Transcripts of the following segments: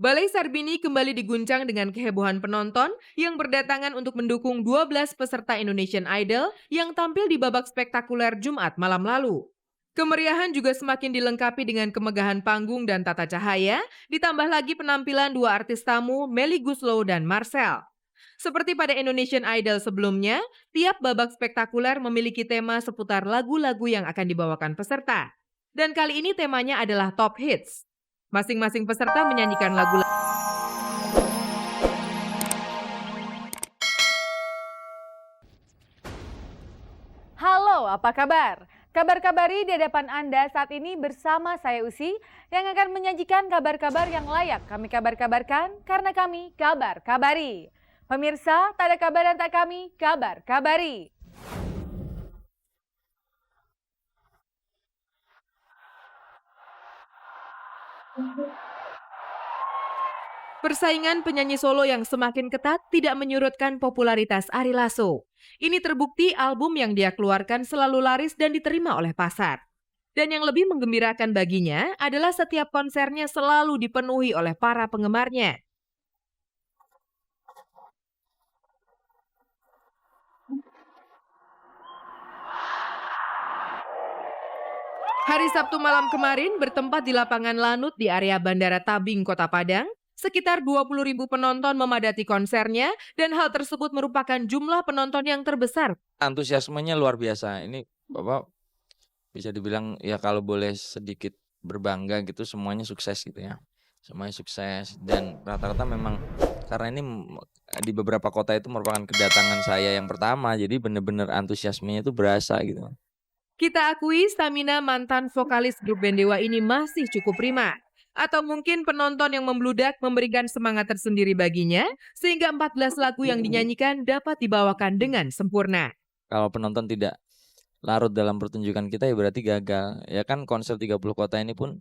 Balai Sarbini kembali diguncang dengan kehebohan penonton yang berdatangan untuk mendukung 12 peserta Indonesian Idol yang tampil di babak spektakuler Jumat malam lalu. Kemeriahan juga semakin dilengkapi dengan kemegahan panggung dan tata cahaya, ditambah lagi penampilan dua artis tamu, Melly Goeslaw dan Marcel. Seperti pada Indonesian Idol sebelumnya, tiap babak spektakuler memiliki tema seputar lagu-lagu yang akan dibawakan peserta. Dan kali ini temanya adalah Top Hits. Masing-masing peserta menyanyikan lagu. Halo, apa kabar? Kabar-kabari di hadapan Anda saat ini bersama saya Usi yang akan menyajikan kabar-kabar yang layak kami kabar-kabarkan karena kami kabar-kabari. Pemirsa, tak ada kabar dan tak kami kabar-kabari. Persaingan penyanyi solo yang semakin ketat tidak menyurutkan popularitas Ari Lasso. Ini terbukti album yang dia keluarkan selalu laris dan diterima oleh pasar. Dan yang lebih menggembirakan baginya adalah setiap konsernya selalu dipenuhi oleh para penggemarnya. Hari Sabtu malam kemarin bertempat di lapangan Lanut di area Bandara Tabing, Kota Padang. Sekitar 20.000 penonton memadati konsernya dan hal tersebut merupakan jumlah penonton yang terbesar. Antusiasmenya luar biasa. Ini Bapak bisa dibilang ya kalau boleh sedikit berbangga gitu semuanya sukses gitu ya. Semuanya sukses dan rata-rata memang karena ini di beberapa kota itu merupakan kedatangan saya yang pertama. Jadi benar-benar antusiasmenya itu berasa gitu. Kita akui stamina mantan vokalis grup band Dewa ini masih cukup prima. Atau mungkin penonton yang membludak memberikan semangat tersendiri baginya, sehingga 14 lagu yang dinyanyikan dapat dibawakan dengan sempurna. Kalau penonton tidak larut dalam pertunjukan kita ya berarti gagal. Ya kan konser 30 kota ini pun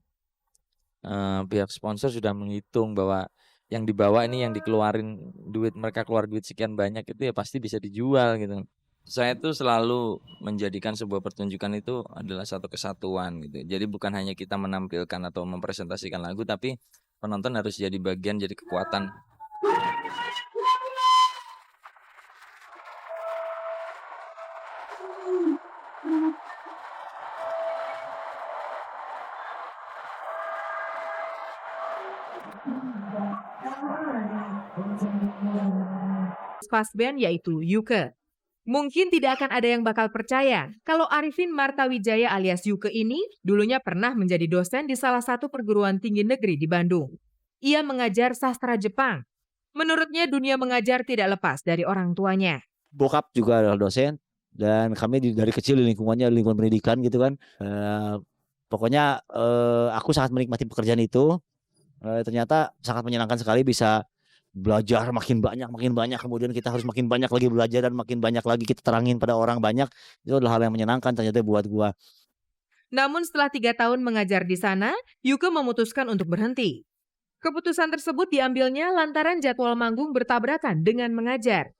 pihak sponsor sudah menghitung bahwa yang dibawa ini yang dikeluarin duit, mereka keluar duit sekian banyak itu ya pasti bisa dijual gitu. Saya tuh selalu menjadikan sebuah pertunjukan itu adalah satu kesatuan gitu. Jadi bukan hanya kita menampilkan atau mempresentasikan lagu, tapi penonton harus jadi bagian, jadi kekuatan. Pas band yaitu Yuke. Mungkin tidak akan ada yang bakal percaya kalau Arifin Martawijaya alias Yuke ini dulunya pernah menjadi dosen di salah satu perguruan tinggi negeri di Bandung. Ia mengajar sastra Jepang. Menurutnya dunia mengajar tidak lepas dari orang tuanya. Bokap juga adalah dosen dan kami dari kecil di lingkungan pendidikan gitu kan. Pokoknya aku sangat menikmati pekerjaan itu. Ternyata sangat menyenangkan sekali bisa belajar makin banyak, kemudian kita harus makin banyak lagi belajar dan makin banyak lagi kita terangin pada orang banyak. Itu adalah hal yang menyenangkan ternyata buat gua. Namun setelah 3 tahun mengajar di sana, Yuke memutuskan untuk berhenti. Keputusan tersebut diambilnya lantaran jadwal manggung bertabrakan dengan mengajar.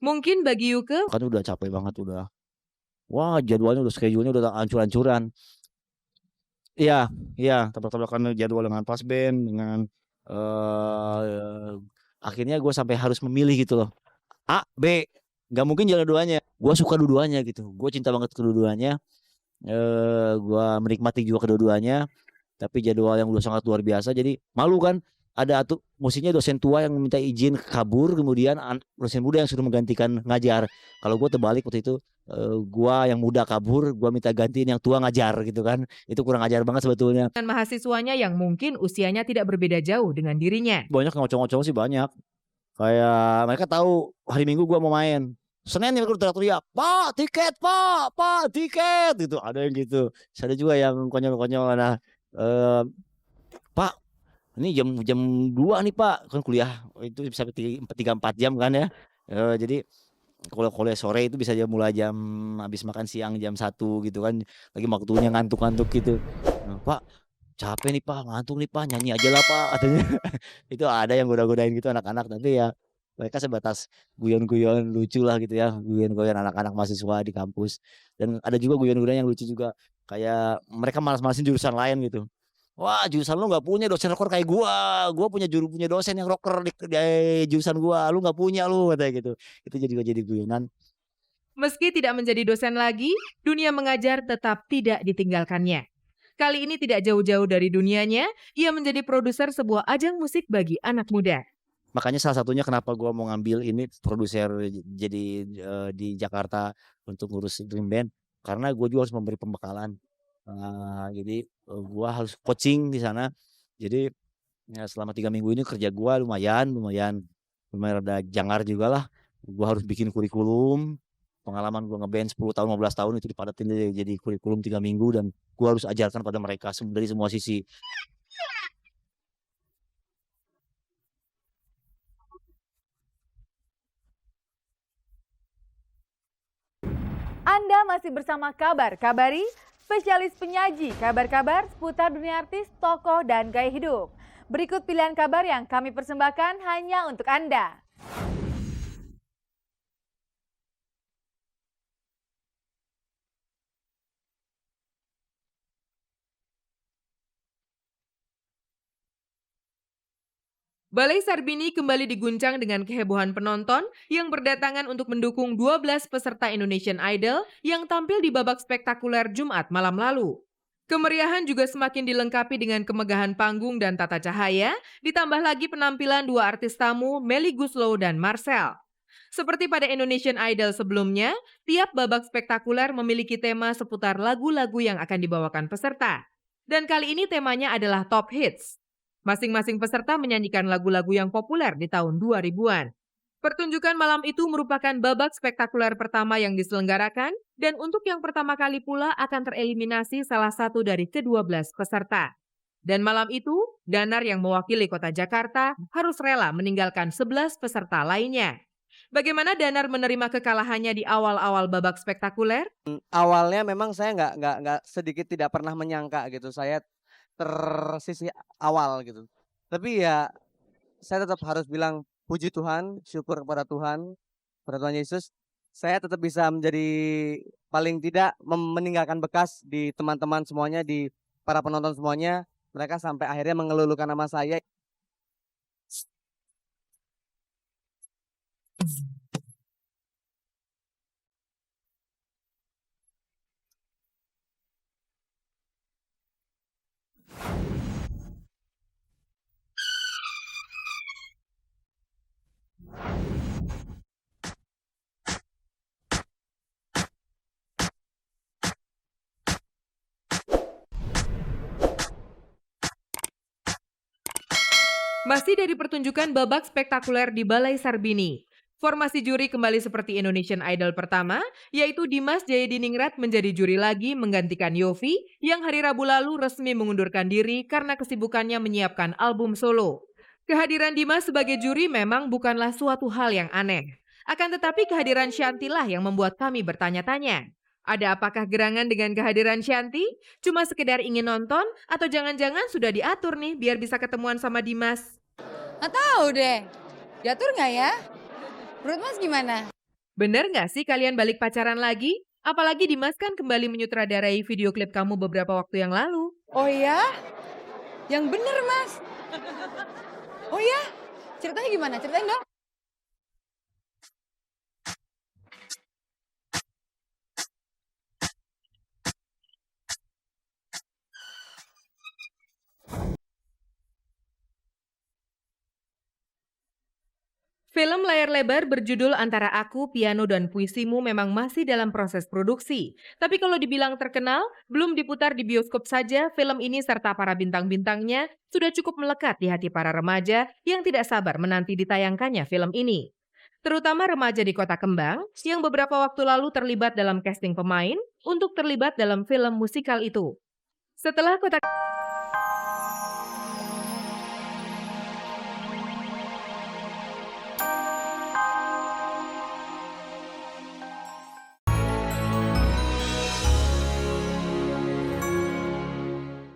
Mungkin bagi Yuke, Kan udah capek banget udah. Wah, jadwalnya udah schedule-nya udah hancur-hancuran. Iya, tabrak-tabrakan jadwal dengan pas band dengan akhirnya gue sampai harus memilih gitu loh. A, B, nggak mungkin jalan dua-duanya. Gue suka dua-duanya gitu. Gue cinta banget kedua-duanya. Gue menikmati juga kedua-duanya. Tapi jadwal yang udah sangat luar biasa. Jadi malu kan. Ada musiknya dosen tua yang minta izin kabur. Kemudian dosen muda yang sudah menggantikan ngajar. Kalau gue terbalik waktu itu. Gue yang muda kabur. Gue minta gantiin yang tua ngajar gitu kan. Itu kurang ajar banget sebetulnya. dengan mahasiswanya yang mungkin usianya tidak berbeda jauh dengan dirinya. Banyak ngocong-ngocong sih banyak. Kayak mereka tahu hari Minggu gua mau main. Senin mereka udah teriak-teriak, Pak tiket gitu. Ada yang gitu. Ada juga yang konyol-konyol. Nah, Pak, ini jam 2 nih Pak. Kan kuliah itu bisa 3-4 jam kan ya. Jadi kalau kuliah sore itu bisa mulai jam habis makan siang jam 1 gitu kan. Lagi waktunya ngantuk-ngantuk gitu. Nah, Pak, capek nih Pak, ngantuk nih Pak, nyanyi aja lah Pak katanya. Itu ada yang goda-godain gitu anak-anak, tapi ya mereka sebatas guyon-guyon lucu lah gitu ya, guyon-guyon anak-anak mahasiswa di kampus. Dan ada juga guyon-guyon yang lucu juga, kayak mereka malas-malasin jurusan lain gitu. Wah, jurusan lu nggak punya dosen rocker kayak gua punya punya dosen yang rocker di jurusan gua, lu nggak punya lu katanya gitu. Itu jadi guyonan. Meski tidak menjadi dosen lagi, dunia mengajar tetap tidak ditinggalkannya. Kali ini tidak jauh-jauh dari dunianya, ia menjadi produser sebuah ajang musik bagi anak muda. Makanya salah satunya kenapa gua mau ngambil ini produser jadi di Jakarta untuk ngurus Dream Band, karena gua juga harus memberi pembekalan. Jadi gua harus coaching di sana. Jadi ya selama 3 minggu ini kerja gua lumayan rada jangar jugalah. Gua harus bikin kurikulum. Pengalaman gua ngeband 10 tahun, 15 tahun itu dipadatin jadi kurikulum 3 minggu dan gua harus ajarkan pada mereka dari semua sisi. Anda masih bersama Kabar Kabari, spesialis penyaji kabar-kabar seputar dunia artis, tokoh, dan gaya hidup. Berikut pilihan kabar yang kami persembahkan hanya untuk Anda. Balai Sarbini kembali diguncang dengan kehebohan penonton yang berdatangan untuk mendukung 12 peserta Indonesian Idol yang tampil di babak spektakuler Jumat malam lalu. Kemeriahan juga semakin dilengkapi dengan kemegahan panggung dan tata cahaya, ditambah lagi penampilan dua artis tamu, Melly Goeslaw dan Marcel. Seperti pada Indonesian Idol sebelumnya, tiap babak spektakuler memiliki tema seputar lagu-lagu yang akan dibawakan peserta. Dan kali ini temanya adalah Top Hits. Masing-masing peserta menyanyikan lagu-lagu yang populer di tahun 2000-an. Pertunjukan malam itu merupakan babak spektakuler pertama yang diselenggarakan dan untuk yang pertama kali pula akan tereliminasi salah satu dari ke-12 peserta. Dan malam itu, Danar yang mewakili kota Jakarta harus rela meninggalkan 11 peserta lainnya. Bagaimana Danar menerima kekalahannya di awal-awal babak spektakuler? Awalnya memang saya nggak sedikit tidak pernah menyangka gitu, saya tersisi awal gitu. Tapi ya saya tetap harus bilang puji Tuhan, syukur kepada Tuhan Yesus. Saya tetap bisa menjadi paling tidak meninggalkan bekas di teman-teman semuanya, di para penonton semuanya. Mereka sampai akhirnya mengelulukan nama saya. Masih dari pertunjukan babak spektakuler di Balai Sarbini. Formasi juri kembali seperti Indonesian Idol pertama, yaitu Dimas Jayadiningrat menjadi juri lagi menggantikan Yofi yang hari Rabu lalu resmi mengundurkan diri karena kesibukannya menyiapkan album solo. Kehadiran Dimas sebagai juri memang bukanlah suatu hal yang aneh. Akan tetapi kehadiran Shanti lah yang membuat kami bertanya-tanya. Ada apakah gerangan dengan kehadiran Shanti? Cuma sekedar ingin nonton atau jangan-jangan sudah diatur nih biar bisa ketemuan sama Dimas? Nggak tahu deh, diatur nggak ya? Menurut Mas gimana? Bener nggak sih kalian balik pacaran lagi? Apalagi Dimas kan kembali menyutradarai video klip kamu beberapa waktu yang lalu. Oh ya? Yang bener Mas. Oh ya? Ceritanya gimana? Ceritain dong. Film layar lebar berjudul Antara Aku, Piano, dan Puisimu memang masih dalam proses produksi. Tapi kalau dibilang terkenal, belum diputar di bioskop saja, film ini serta para bintang-bintangnya sudah cukup melekat di hati para remaja yang tidak sabar menanti ditayangkannya film ini. Terutama remaja di Kota Kembang yang beberapa waktu lalu terlibat dalam casting pemain untuk terlibat dalam film musikal itu. Setelah Kota